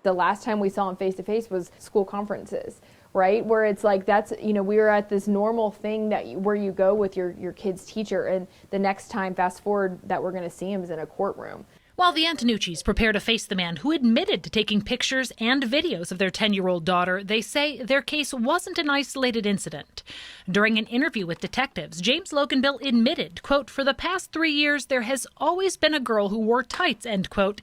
The last time we saw him face to face was school conferences, right? Where it's like, that's, we were at this normal thing where you go with your kid's teacher, and the next time, fast forward, that we're going to see him is in a courtroom. While the Antonucci's prepare to face the man who admitted to taking pictures and videos of their 10-year-old daughter, they say their case wasn't an isolated incident. During an interview with detectives, James Logan Bell admitted, quote, "For the past 3 years, there has always been a girl who wore tights," end quote,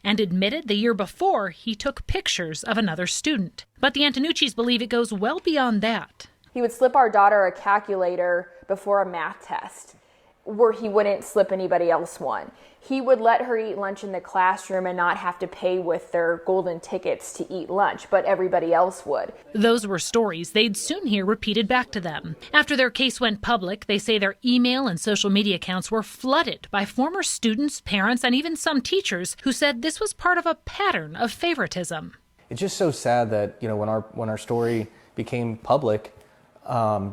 and admitted the year before he took pictures of another student. But the Antonucci's believe it goes well beyond that. He would slip our daughter a calculator before a math test, where he wouldn't slip anybody else one. He would let her eat lunch in the classroom and not have to pay with their golden tickets to eat lunch, but everybody else would. Those were stories they'd soon hear repeated back to them. After their case went public, they say their email and social media accounts were flooded by former students, parents, and even some teachers who said this was part of a pattern of favoritism. It's just so sad that, when our story became public,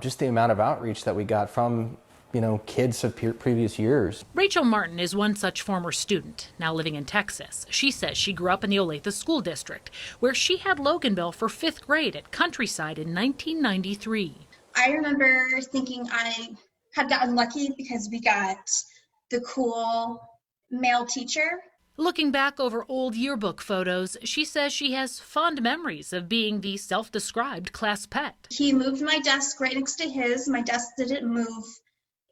just the amount of outreach that we got from kids of previous years. Rachel Martin is one such former student, now living in Texas. She says she grew up in the Olathe School District, where she had Logan Bell for 5th grade at Countryside in 1993. I remember thinking I had gotten lucky because we got the cool male teacher. Looking back over old yearbook photos, she says she has fond memories of being the self-described class pet. He moved my desk right next to his. My desk didn't move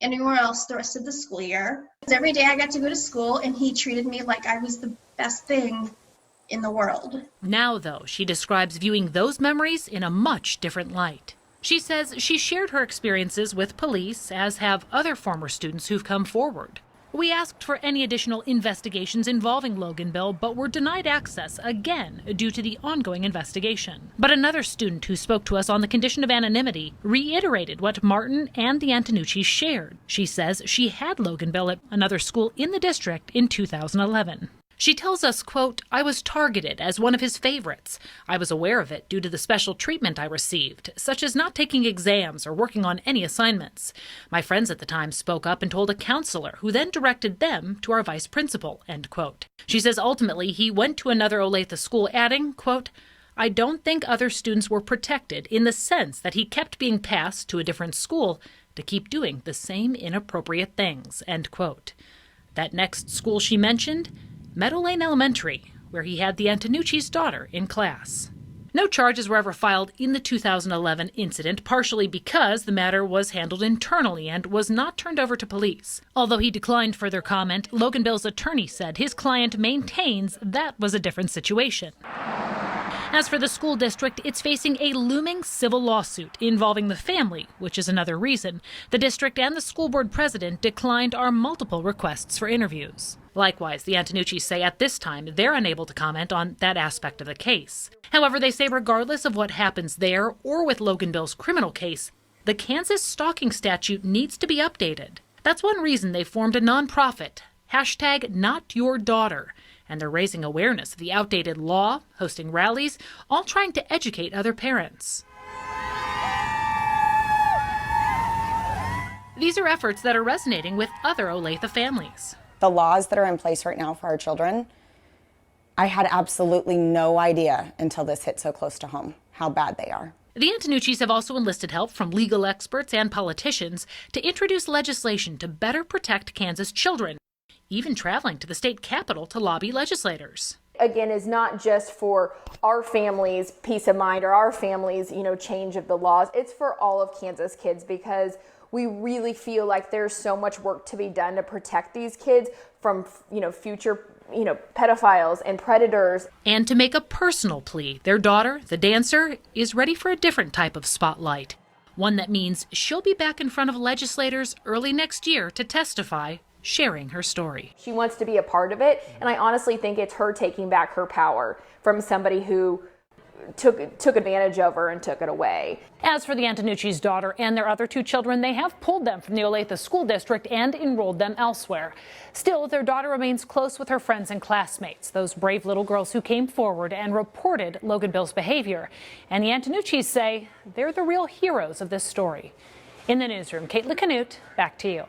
anywhere else the rest of the school year. Every day I got to go to school, and he treated me like I was the best thing in the world. Now, though, she describes viewing those memories in a much different light. She says she shared her experiences with police, as have other former students who've come forward. We asked for any additional investigations involving Logan Bell, but were denied access again due to the ongoing investigation. But another student who spoke to us on the condition of anonymity reiterated what Martin and the Antonucci's shared. She says she had Logan Bell at another school in the district in 2011. She tells us, quote, "I was targeted as one of his favorites. I was aware of it due to the special treatment I received, such as not taking exams or working on any assignments. My friends at the time spoke up and told a counselor, who then directed them to our vice principal," end quote. She says ultimately he went to another Olathe school, adding, quote, "I don't think other students were protected in the sense that he kept being passed to a different school to keep doing the same inappropriate things," end quote. That next school she mentioned, Meadowlane Elementary, where he had the Antonucci's daughter in class. No charges were ever filed in the 2011 incident, partially because the matter was handled internally and was not turned over to police. Although he declined further comment, Logan Bell's attorney said his client maintains that was a different situation. As for the school district, it's facing a looming civil lawsuit involving the family, which is another reason the district and the school board president declined our multiple requests for interviews. Likewise, the Antonucci's say at this time they're unable to comment on that aspect of the case. However, they say regardless of what happens there or with Logan Bell's criminal case, the Kansas stalking statute needs to be updated. That's one reason they formed a nonprofit, #NotYourDaughter, and they're raising awareness of the outdated law, hosting rallies, all trying to educate other parents. These are efforts that are resonating with other Olathe families. The laws that are in place right now for our children, I had absolutely no idea until this hit so close to home how bad they are. The Antonucci's have also enlisted help from legal experts and politicians to introduce legislation to better protect Kansas children, even traveling to the state capitol to lobby legislators. Again, is not just for our family's peace of mind or our family's, change of the laws. It's for all of Kansas kids, because we really feel like there's so much work to be done to protect these kids from, future, pedophiles and predators. And to make a personal plea, their daughter, the dancer, is ready for a different type of spotlight. One that means she'll be back in front of legislators early next year to testify, sharing her story. She wants to be a part of it, and I honestly think it's her taking back her power from somebody who took advantage of her and took it away. As for the Antonucci's daughter and their other 2 children, they have pulled them from the Olathe School District and enrolled them elsewhere. Still, their daughter remains close with her friends and classmates, those brave little girls who came forward and reported Logan Bell's behavior. And the Antonucci's say they're the real heroes of this story. In the newsroom, Caitlin Canute, back to you.